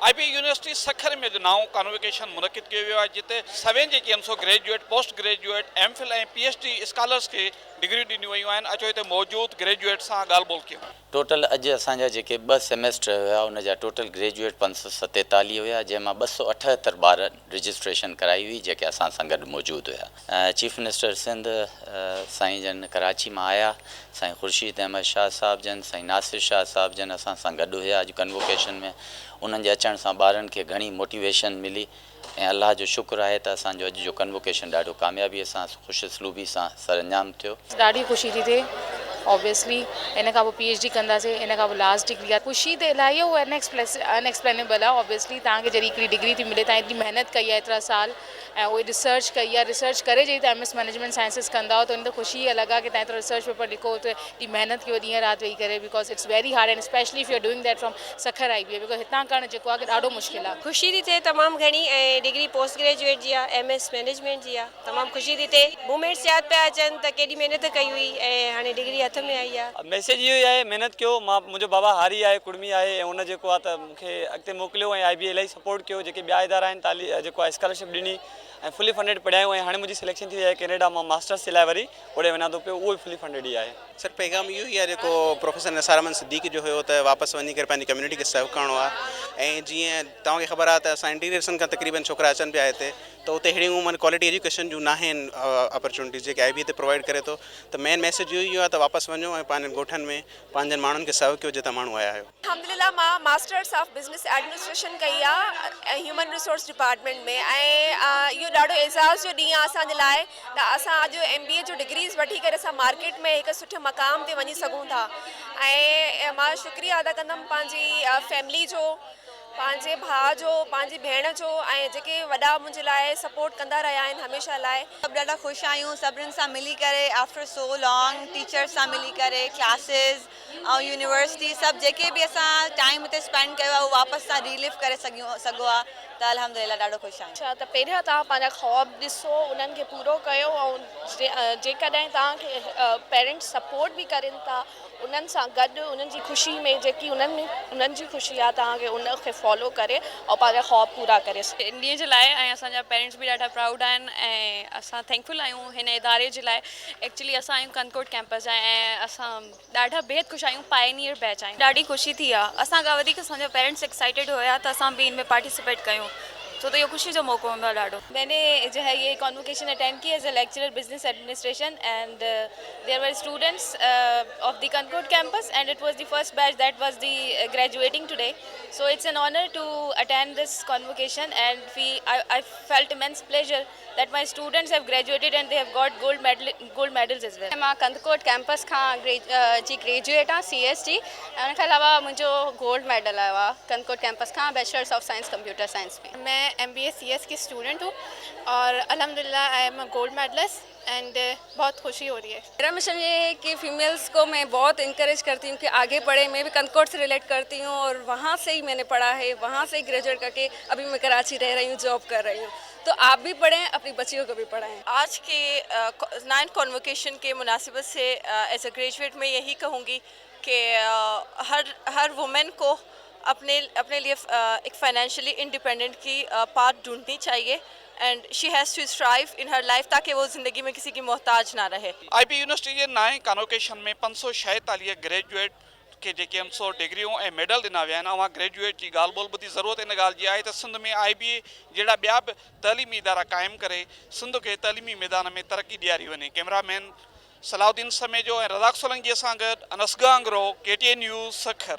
IB university Sukkur में नओं convocation मुनक़िद कियो वियो आहे जिते 7 ग्रेजुएट पोस्ट ग्रेजुएट MPhil ऐं PhD स्कॉलर्स के डिग्री ॾिनियूं वयूं आहिनि। अचो हिते मौजूद ग्रेजुएट सां ॻाल्हि ॿोल कयूं। टोटल अॼु असांजा जेके 2 सेमेस्टर हुआ उन जा टोटल ग्रेजुएट 547 हुआ, जंहिंमां 278 ॿार रजिस्ट्रेशन कराई हुई जेके असां सां गॾु मौजूदु हुआ। चीफ मिनिस्टर सिंध साईं जन कराची मां आया, साईं ख़ुर्शीद अहमद शाह साहिब जन, साईं नासिर शाह साहिब जन असां सां गॾु हुआ अॼु कन्वोकेशन में। उन्हनि जे अचण सां ॿारनि खे घणी मोटिवेशन मिली ऐं अल्लाह जो शुक्र आहे त असांजो अॼु जो कन्वोकेशन ॾाढो कामयाबीअ सां ख़ुशसलूबी सां सरअंजाम थियो। ॾाढी ख़ुशी थी थिए ऑब्वियसली। इन खां पोइ PhD कंदासीं, इन खां पोइ लास्ट डिग्री आहे। ख़ुशी त इलाही आहे, उहा अनएक्सप्लेनेबल आहे। ऑब्वियसली तव्हांखे जॾहिं हिकिड़ी डिग्री थी मिले, तव्हां एतिरी महिनत कई आहे एतिरा साल ऐं उहे रिसर्च कई आहे, रिसर्च करे जॾहिं तव्हां MS मैनेजमेंट साइंसिस कंदा त उन त ख़ुशी अलॻि आहे कि तव्हां एतिरो रिसर्च पेपर लिखो, त एॾी महिनत कयो ॾींहं राति वेही करे, because it's very hard and especially if you are doing that from Sukkur IB, because हितां करणु जेको आहे कि ॾाढो मुश्किल आहे। ख़ुशी थी थिए तमामु घणी, ऐं डिग्री पोस्ट ग्रेजुएट जी आहे, MS मैनेजमेंट जी आहे। तमामु ख़ुशी थी थिए, मूमेंट्स यादि पिया अचनि त केॾी महिनत कई हुई ऐं हाणे डिग्री हथ में आई आहे। मैसेज इहो ई आहे, महिनत कयो। मुंहिंजो बाबा हारी आहे, कुड़मी आहे, ऐं उन जेको आहे त मूंखे अॻिते मोकिलियो ऐं IB इलाही सपोर्ट कयो। जेके ॿिया इदारा आहिनि जेको आहे स्कॉलरशिप ॾिनी ऐं फुली फंडेड पढ़ायूं, ऐं हाणे मुंहिंजी सिलेक्शन थी वई आहे कैनेडा मां मास्टर्स जे लाइ वरी होॾे वञा थो पियो, उहो बि फुली फंडेड ई आहे। सर पैगाम इहो ई आहे जेको प्रोफेसर निसार अहमद सिद्दीकी जो हुयो त वापसि वञी करे पंहिंजी कम्युनिटी खे सर्व करिणो आहे। ऐं जीअं तव्हांखे ख़बर आहे त असां इंटीरियर्सन खां तक़रीबन छोकिरा अचनि पिया हिते, त उते अहिड़ियूं माना क्वालिटी एजुकेशन जूं न आहिनि अपॉर्चुनिटीज़ जेके IB हिते प्रोवाइड करे थो। त मेन मैसेज इहो ई आहे त वापसि वञो ऐं पंहिंजनि ॻोठनि में पंहिंजनि माण्हुनि खे सर्व कयो जितां माण्हू आया आहियो। अल्हम्दुलिल्लाह मां मास्टर्स ऑफ बिज़नेस एडमिनिस्ट्रेशन कई आहे ह्यूमन रिसोर्स डिपार्टमेंट में, ऐं इहो ॾाढो एज़ाज़ जो ॾींहुं आहे असांजे लाइ त असां अॼु MBA जो डिग्रीज़ वठी करे असां मार्केट में हिकु सुठे मक़ाम ते वञी सघूं था। ऐं मां शुक्रिया अदा कंदमि पंहिंजी फैमिली जो, पंहिंजे भाउ जो, पंहिंजी भेण जो, ऐं जेके वॾा मुंहिंजे लाइ सपोर्ट कंदा रहिया आहिनि हमेशह लाइ। सभु ॾाढा ख़ुशि आहियूं सभिनीनि सां मिली करे, आफ्टर सो लॉन्ग टीचर्स सां मिली करे, क्लासिस ऐं यूनिवर्सिटी सभु जेके बि असां टाइम हिते स्पेंड कयो आहे उहो वापसि सां रिलीव करे सघो आहे, त अल्हम्दुलिल्लाह ॾाढो ख़ुशि आहियूं। अच्छा, त पहिरियां तव्हां पंहिंजा ख़्वाब ॾिसो, उन्हनि खे पूरो कयो, ऐं जेकॾहिं तव्हांखे पेरेंट्स सपोर्ट बि करनि था उन्हनि सां गॾु, उन्हनि जी ख़ुशी में जेकी उन्हनि जी ख़ुशी आहे, तव्हांखे उनखे फॉलो करे ऐं पंहिंजा ख़्वाब पूरा करे। इंडिया जे लाइ ऐं असांजा पेरेंट्स बि ॾाढा प्राउड आहिनि ऐं असां थैंकफुल आहियूं हिन इदारे जे लाइ। एक्चुअली असां आहियूं कनकोट कैंपस जा ऐं असां ॾाढा बेहद ख़ुशि आहियूं, पायनियर बैच आहियूं। ॾाढी ख़ुशी थी आहे, असां खां वधीक असांजा पेरेंट्स एक्साइटेड हुया त असां बि इन में पार्टिसिपेट कयूं, तो ये खुशी जो मौका हूंदो आहे ॾाढो। मैंने जो है ये कॉन्वोकेशन अटेंड की as a lecturer business administration, and there were students of the Kandkot campus and it was the first batch that was the graduating today, so it's an honor to attend this convocation, and I felt immense pleasure that my students have graduated and they have got gold medals as well. मां कनकोट campus खां जी graduate आहे CST, ऐं उनखां अलावा मुंहिंजो gold medal आयो आहे कनकोट कैंपस खां bachelors of science computer science में। मैं MBA CS की स्टूडेंट हूँ और अल्हम्दुलिल्लाह I am a gold medalist and बहुत खुशी हो रही है। मेरा मिशन ये है कि फ़ीमेल्स को मैं बहुत इंकरेज करती हूँ कि आगे पढ़े। मैं भी कनकोट से रिलेट करती हूँ और वहाँ से ही मैंने पढ़ा है, वहाँ से ही ग्रेजुएट करके अभी मैं कराची रह रही हूँ, जॉब कर रही हूँ। तो आप भी पढ़ें, अपनी बच्चियों को भी पढ़ाएं। आज के 9th कॉन्वोकेशन के मुनासिबत से एज ए ग्रेजुएट मैं यही कहूँगी कि हर वुमेन को अपने लिए एक फाइनेंशियली इंडिपेंडेंट की पाथ ढूंढनी चाहिए, and she has to strive in her life ताकि वो ज़िंदगी में किसी की मोहताज ना रहे। IB यूनिवर्सिटी जे नए कॉन्वोकेशन में 546 ग्रेजुएट के जेके 100 डिग्रियूं ऐं मेडल ॾिना विया आहिनि। अवां ग्रेजुएट जी ॻाल्हि ॿोल ॿुधी ज़रूरत इन ॻाल्हि जी आहे त सिंध में IB जहिड़ा ॿिया बि तइलीमी इदारा क़ाइमु करे सिंध खे तइलीमी मैदान में तरक़ी ॾियारी वञे। कैमरामैन सलाउद्दीन समेजो ऐं रज़ाक सोलंकीअ सां गॾु अनस गांगरो, KTN न्यूज़ सखर।